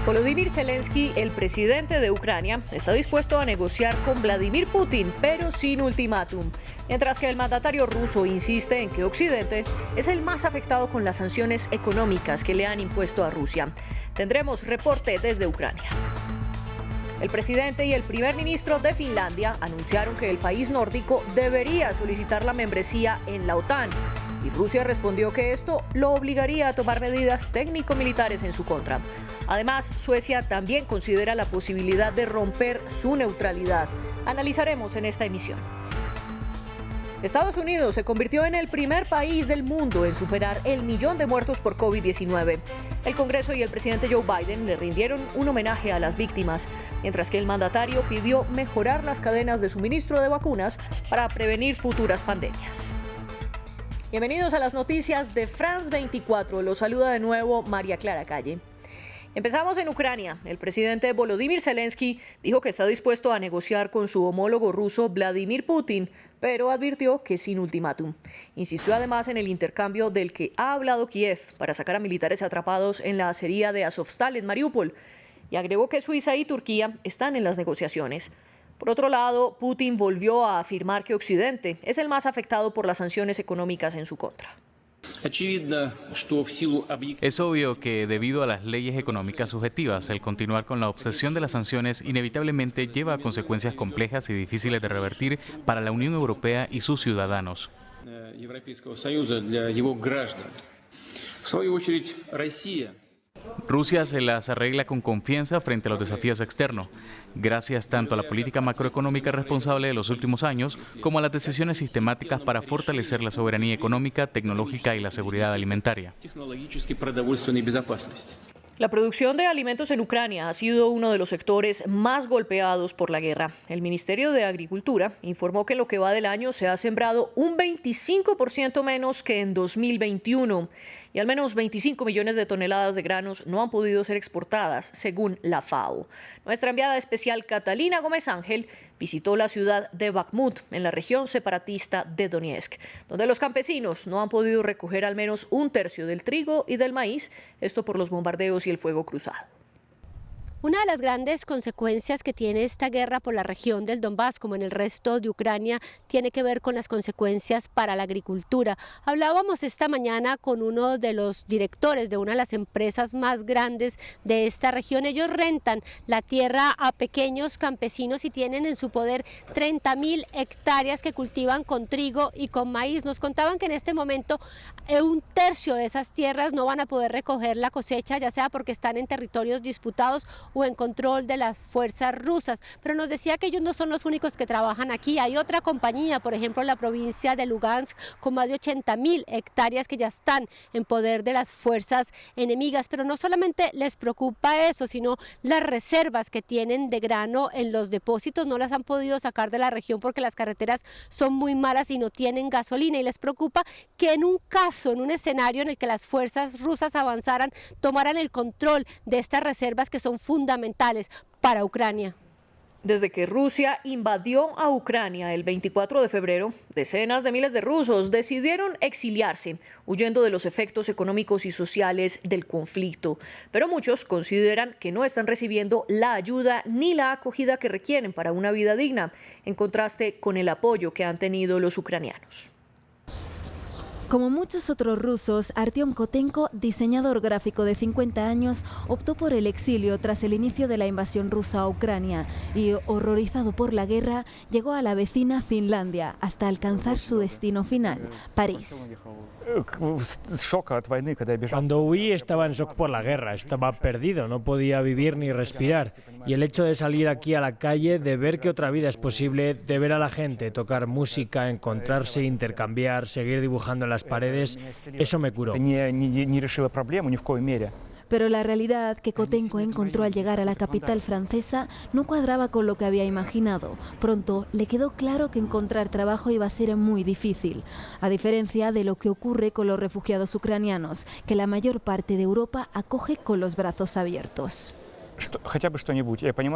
Volodymyr Zelensky, el presidente de Ucrania, está dispuesto a negociar con Vladimir Putin, pero sin ultimátum. Mientras que el mandatario ruso insiste en que Occidente es el más afectado con las sanciones económicas que le han impuesto a Rusia. Tendremos reporte desde Ucrania. El presidente y el primer ministro de Finlandia anunciaron que el país nórdico debería solicitar la membresía en la OTAN. Y Rusia respondió que esto lo obligaría a tomar medidas técnico-militares en su contra. Además, Suecia también considera la posibilidad de romper su neutralidad. Analizaremos en esta emisión. Estados Unidos se convirtió en el primer país del mundo en superar el millón de muertos por COVID-19. El Congreso y el presidente Joe Biden le rindieron un homenaje a las víctimas, mientras que el mandatario pidió mejorar las cadenas de suministro de vacunas para prevenir futuras pandemias. Bienvenidos a las noticias de France 24. Los saluda de nuevo María Clara Calle. Empezamos en Ucrania. El presidente Volodymyr Zelensky dijo que está dispuesto a negociar con su homólogo ruso Vladimir Putin, pero advirtió que sin ultimátum. Insistió además en el intercambio del que ha hablado Kiev para sacar a militares atrapados en la acería de Azovstal en Mariupol, y agregó que Suiza y Turquía están en las negociaciones. Por otro lado, Putin volvió a afirmar que Occidente es el más afectado por las sanciones económicas en su contra. Es obvio que debido a las leyes económicas subjetivas, el continuar con la obsesión de las sanciones inevitablemente lleva a consecuencias complejas y difíciles de revertir para la Unión Europea y sus ciudadanos. Rusia se las arregla con confianza frente a los desafíos externos, gracias tanto a la política macroeconómica responsable de los últimos años como a las decisiones sistemáticas para fortalecer la soberanía económica, tecnológica y la seguridad alimentaria. La producción de alimentos en Ucrania ha sido uno de los sectores más golpeados por la guerra. El Ministerio de Agricultura informó que en lo que va del año se ha sembrado un 25% menos que en 2021 y al menos 25 millones de toneladas de granos no han podido ser exportadas, según la FAO. Nuestra enviada especial Catalina Gómez Ángel visitó la ciudad de Bakhmut, en la región separatista de Donetsk, donde los campesinos no han podido recoger al menos un tercio del trigo y del maíz, esto por los bombardeos y el fuego cruzado. Una de las grandes consecuencias que tiene esta guerra por la región del Donbass, como en el resto de Ucrania, tiene que ver con las consecuencias para la agricultura. Hablábamos esta mañana con uno de los directores de una de las empresas más grandes de esta región. Ellos rentan la tierra a pequeños campesinos y tienen en su poder 30.000 hectáreas que cultivan con trigo y con maíz. Nos contaban que en este momento un tercio de esas tierras no van a poder recoger la cosecha, ya sea porque están en territorios disputados o en control de las fuerzas rusas, pero nos decía que ellos no son los únicos que trabajan aquí. Hay otra compañía, por ejemplo en la provincia de Lugansk, con más de 80.000 hectáreas que ya están en poder de las fuerzas enemigas, pero no solamente les preocupa eso, sino las reservas que tienen de grano en los depósitos no las han podido sacar de la región porque las carreteras son muy malas y no tienen gasolina, y les preocupa que en un caso, en un escenario en el que las fuerzas rusas avanzaran, tomaran el control de estas reservas que son fundamentales para Ucrania. Desde que Rusia invadió a Ucrania el 24 de febrero, decenas de miles de rusos decidieron exiliarse, huyendo de los efectos económicos y sociales del conflicto. Pero muchos consideran que no están recibiendo la ayuda ni la acogida que requieren para una vida digna, en contraste con el apoyo que han tenido los ucranianos. Como muchos otros rusos, Artyom Kotenko, diseñador gráfico de 50 años, optó por el exilio tras el inicio de la invasión rusa a Ucrania y, horrorizado por la guerra, llegó a la vecina Finlandia hasta alcanzar su destino final, París. Cuando huí estaba en shock por la guerra, estaba perdido, no podía vivir ni respirar. Y el hecho de salir aquí a la calle, de ver que otra vida es posible, de ver a la gente tocar música, encontrarse, intercambiar, seguir dibujando en las paredes, eso me curó. Pero la realidad que Kotenko encontró al llegar a la capital francesa no cuadraba con lo que había imaginado. Pronto le quedó claro que encontrar trabajo iba a ser muy difícil, a diferencia de lo que ocurre con los refugiados ucranianos, que la mayor parte de Europa acoge con los brazos abiertos.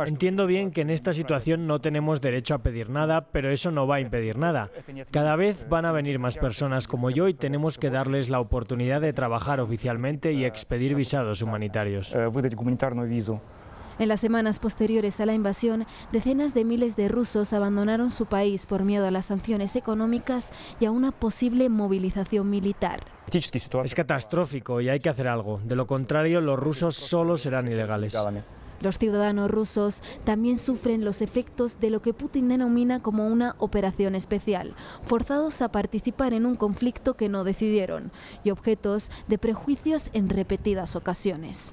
Entiendo bien que en esta situación no tenemos derecho a pedir nada, pero eso no va a impedir nada. Cada vez van a venir más personas como yo y tenemos que darles la oportunidad de trabajar oficialmente y expedir visados humanitarios. En las semanas posteriores a la invasión, decenas de miles de rusos abandonaron su país por miedo a las sanciones económicas y a una posible movilización militar. Es catastrófico y hay que hacer algo. De lo contrario, los rusos solo serán ilegales. Los ciudadanos rusos también sufren los efectos de lo que Putin denomina como una operación especial, forzados a participar en un conflicto que no decidieron y objetos de prejuicios en repetidas ocasiones.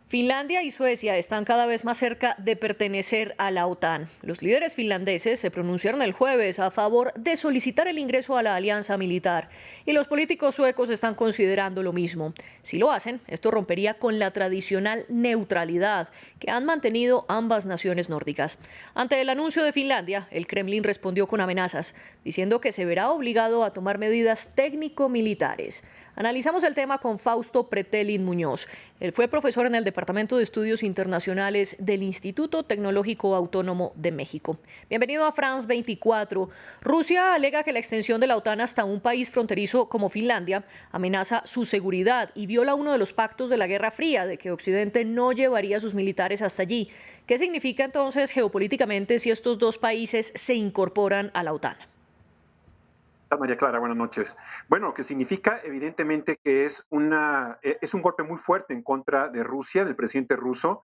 Finlandia y Suecia están cada vez más cerca de pertenecer a la OTAN. Los líderes finlandeses se pronunciaron el jueves a favor de solicitar el ingreso a la alianza militar y los políticos suecos están considerando lo mismo. Si lo hacen, esto rompería con la tradicional neutralidad que han mantenido ambas naciones nórdicas. Ante el anuncio de Finlandia, el Kremlin respondió con amenazas, diciendo que se verá obligado a tomar medidas técnico-militares. Analizamos el tema con Fausto Pretelin Muñoz. Él fue profesor en el Departamento de Estudios Internacionales del Instituto Tecnológico Autónomo de México. Bienvenido a France 24. Rusia alega que la extensión de la OTAN hasta un país fronterizo como Finlandia amenaza su seguridad y viola uno de los pactos de la Guerra Fría, de que Occidente no llevaría a sus militares hasta allí. ¿Qué significa entonces geopolíticamente si estos dos países se incorporan a la OTAN? María Clara, buenas noches. Bueno, que significa evidentemente que es un golpe muy fuerte en contra de Rusia, del presidente ruso.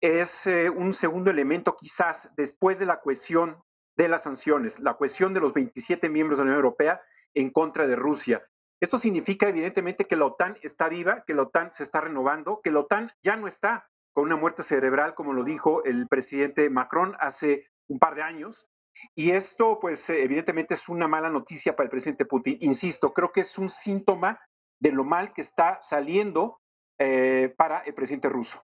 Es un segundo elemento quizás después de la cohesión de las sanciones, la cohesión de los 27 miembros de la Unión Europea en contra de Rusia. Esto significa evidentemente que la OTAN está viva, que la OTAN se está renovando, que la OTAN ya no está con una muerte cerebral, como lo dijo el presidente Macron hace un par de años. Y esto, pues, evidentemente es una mala noticia para el presidente Putin. Insisto, creo que es un síntoma de lo mal que está saliendo para el presidente ruso.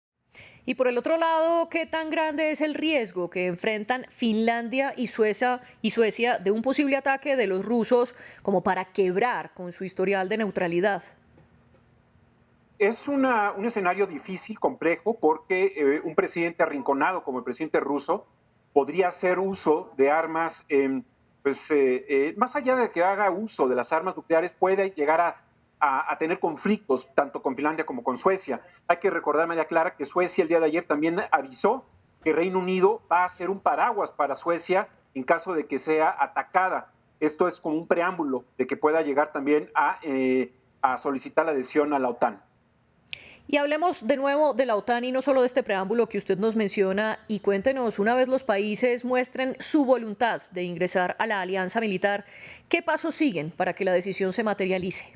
Y por el otro lado, ¿qué tan grande es el riesgo que enfrentan Finlandia y Suecia de un posible ataque de los rusos como para quebrar con su historial de neutralidad? Es un escenario difícil, complejo, porque un presidente arrinconado como el presidente ruso podría hacer uso de armas, más allá de que haga uso de las armas nucleares, puede llegar a tener conflictos tanto con Finlandia como con Suecia. Hay que recordar, María Clara, que Suecia el día de ayer también avisó que Reino Unido va a ser un paraguas para Suecia en caso de que sea atacada. Esto es como un preámbulo de que pueda llegar también a solicitar la adhesión a la OTAN. Y hablemos de nuevo de la OTAN y no solo de este preámbulo que usted nos menciona, y cuéntenos, una vez los países muestren su voluntad de ingresar a la alianza militar, ¿qué pasos siguen para que la decisión se materialice?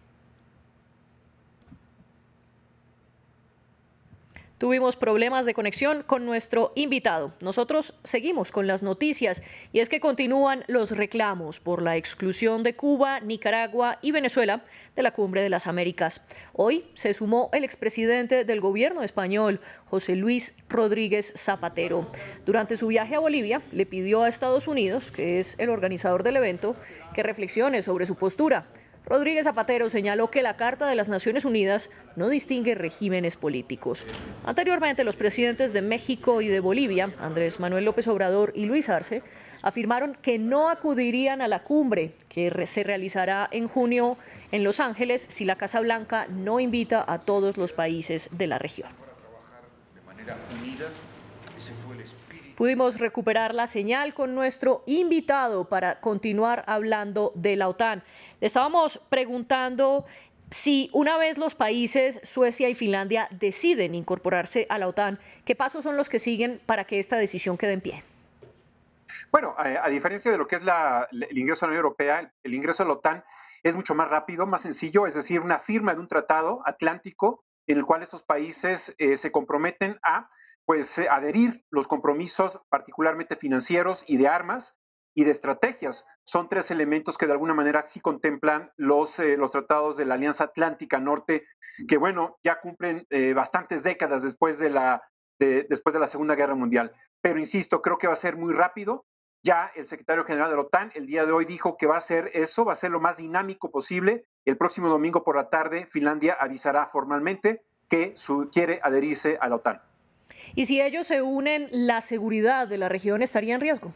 Tuvimos problemas de conexión con nuestro invitado. Nosotros seguimos con las noticias y es que continúan los reclamos por la exclusión de Cuba, Nicaragua y Venezuela de la Cumbre de las Américas. Hoy se sumó el expresidente del gobierno español, José Luis Rodríguez Zapatero. Durante su viaje a Bolivia, le pidió a Estados Unidos, que es el organizador del evento, que reflexione sobre su postura. Rodríguez Zapatero señaló que la Carta de las Naciones Unidas no distingue regímenes políticos. Anteriormente, los presidentes de México y de Bolivia, Andrés Manuel López Obrador y Luis Arce, afirmaron que no acudirían a la cumbre que se realizará en junio en Los Ángeles si la Casa Blanca no invita a todos los países de la región. Pudimos recuperar la señal con nuestro invitado para continuar hablando de la OTAN. Le estábamos preguntando si una vez los países Suecia y Finlandia deciden incorporarse a la OTAN, ¿qué pasos son los que siguen para que esta decisión quede en pie? Bueno, a diferencia de lo que es el ingreso a la Unión Europea, el ingreso a la OTAN es mucho más rápido, más sencillo, es decir, una firma de un tratado atlántico en el cual estos países se comprometen a adherir los compromisos particularmente financieros y de armas y de estrategias. Son tres elementos que de alguna manera sí contemplan los tratados de la Alianza Atlántica Norte, que bueno, ya cumplen bastantes décadas después de la Segunda Guerra Mundial. Pero insisto, creo que va a ser muy rápido. Ya el secretario general de la OTAN el día de hoy dijo que va a ser lo más dinámico posible. El próximo domingo por la tarde, Finlandia avisará formalmente que quiere adherirse a la OTAN. Y si ellos se unen, ¿la seguridad de la región estaría en riesgo?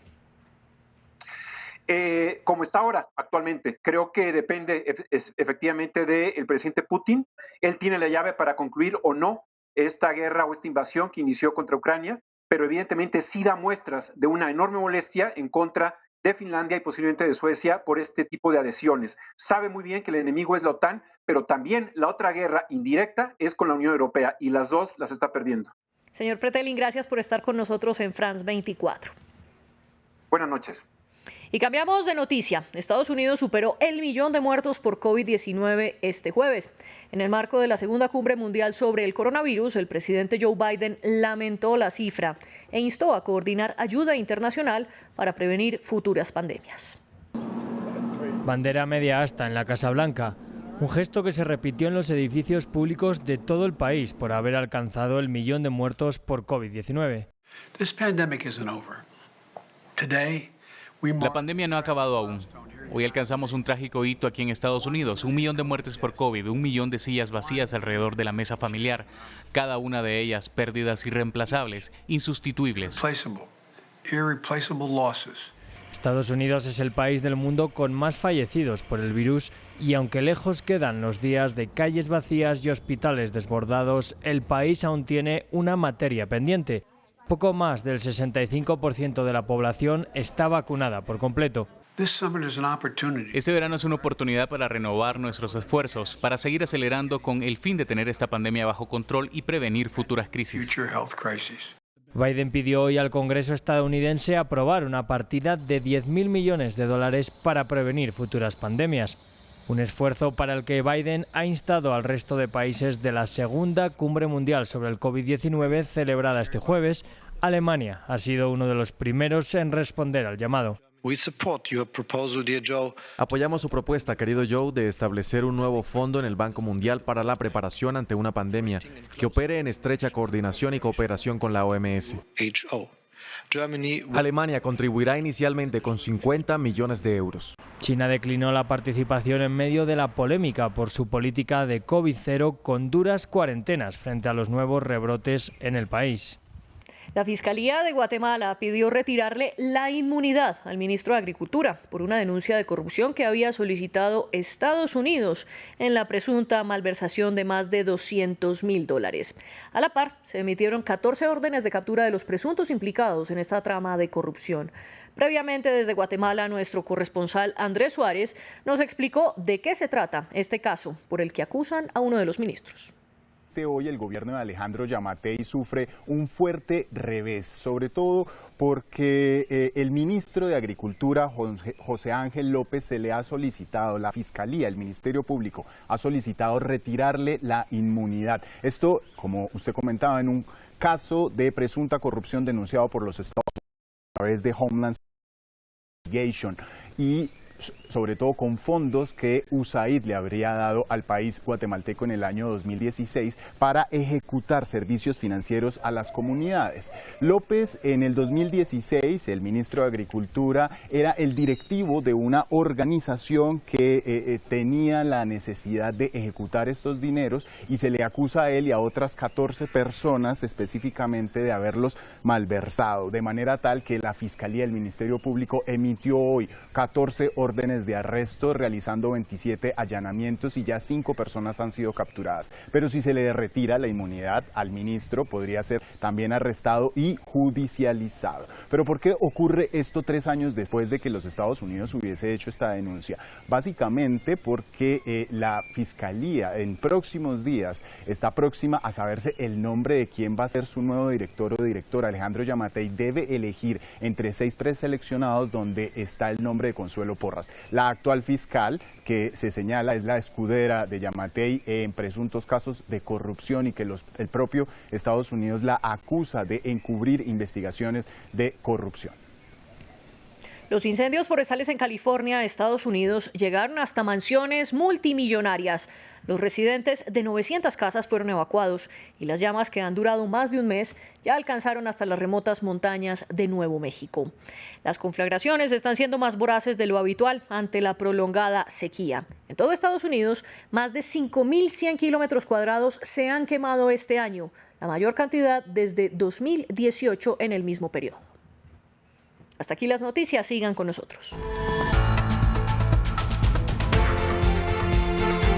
Como está ahora, actualmente. Creo que depende efectivamente del presidente Putin. Él tiene la llave para concluir o no esta guerra o esta invasión que inició contra Ucrania, pero evidentemente sí da muestras de una enorme molestia en contra de Finlandia y posiblemente de Suecia por este tipo de adhesiones. Sabe muy bien que el enemigo es la OTAN, pero también la otra guerra indirecta es con la Unión Europea y las dos las está perdiendo. Señor Pretelin, gracias por estar con nosotros en France 24. Buenas noches. Y cambiamos de noticia. Estados Unidos superó el 1.000.000 de muertos por COVID-19 este jueves. En el marco de la segunda cumbre mundial sobre el coronavirus, el presidente Joe Biden lamentó la cifra e instó a coordinar ayuda internacional para prevenir futuras pandemias. Bandera media asta en la Casa Blanca. Un gesto que se repitió en los edificios públicos de todo el país por haber alcanzado el 1.000.000 de muertos por COVID-19. La pandemia no ha acabado aún. Hoy alcanzamos un trágico hito aquí en Estados Unidos, 1.000.000 de muertes por COVID, 1.000.000 de sillas vacías alrededor de la mesa familiar, cada una de ellas pérdidas irreemplazables, insustituibles. Estados Unidos es el país del mundo con más fallecidos por el virus y aunque lejos quedan los días de calles vacías y hospitales desbordados, el país aún tiene una materia pendiente. Poco más del 65% de la población está vacunada por completo. Este verano es una oportunidad para renovar nuestros esfuerzos, para seguir acelerando con el fin de tener esta pandemia bajo control y prevenir futuras crisis. Biden pidió hoy al Congreso estadounidense aprobar una partida de $10.000 millones para prevenir futuras pandemias. Un esfuerzo para el que Biden ha instado al resto de países de la segunda cumbre mundial sobre el COVID-19 celebrada este jueves. Alemania ha sido uno de los primeros en responder al llamado. Apoyamos su propuesta, querido Joe, de establecer un nuevo fondo en el Banco Mundial para la preparación ante una pandemia que opere en estrecha coordinación y cooperación con la OMS. Alemania contribuirá inicialmente con 50 millones de euros. China declinó la participación en medio de la polémica por su política de COVID-0 con duras cuarentenas frente a los nuevos rebrotes en el país. La Fiscalía de Guatemala pidió retirarle la inmunidad al ministro de Agricultura por una denuncia de corrupción que había solicitado Estados Unidos en la presunta malversación de más de $200.000. A la par, se emitieron 14 órdenes de captura de los presuntos implicados en esta trama de corrupción. Previamente, desde Guatemala, nuestro corresponsal Andrés Suárez nos explicó de qué se trata este caso por el que acusan a uno de los ministros. Hoy el gobierno de Alejandro Yamatei sufre un fuerte revés, sobre todo porque el ministro de Agricultura, José Ángel López, se le ha solicitado, la Fiscalía, el Ministerio Público, ha solicitado retirarle la inmunidad. Esto, como usted comentaba, en un caso de presunta corrupción denunciado por los Estados Unidos a través de Homeland Investigation y sobre todo con fondos que USAID le habría dado al país guatemalteco en el año 2016 para ejecutar servicios financieros a las comunidades. López, en el 2016, el ministro de Agricultura, era el directivo de una organización que tenía la necesidad de ejecutar estos dineros y se le acusa a él y a otras 14 personas específicamente de haberlos malversado, de manera tal que la Fiscalía del Ministerio Público emitió hoy 14 órdenes de arresto, realizando 27 allanamientos y ya 5 personas han sido capturadas. Pero si se le retira la inmunidad al ministro, podría ser también arrestado y judicializado. ¿Pero por qué ocurre esto 3 años después de que los Estados Unidos hubiese hecho esta denuncia? Básicamente porque la Fiscalía en próximos días está próxima a saberse el nombre de quién va a ser su nuevo director o directora. Alejandro Yamatei debe elegir entre 6 preseleccionados donde está el nombre de Consuelo Porras. La actual fiscal que se señala es la escudera de Yamatei en presuntos casos de corrupción y que el propio Estados Unidos la acusa de encubrir investigaciones de corrupción. Los incendios forestales en California, Estados Unidos, llegaron hasta mansiones multimillonarias. Los residentes de 900 casas fueron evacuados y las llamas, que han durado más de un mes, ya alcanzaron hasta las remotas montañas de Nuevo México. Las conflagraciones están siendo más voraces de lo habitual ante la prolongada sequía. En todo Estados Unidos, más de 5.100 kilómetros cuadrados se han quemado este año, la mayor cantidad desde 2018 en el mismo periodo. Hasta aquí las noticias, sigan con nosotros.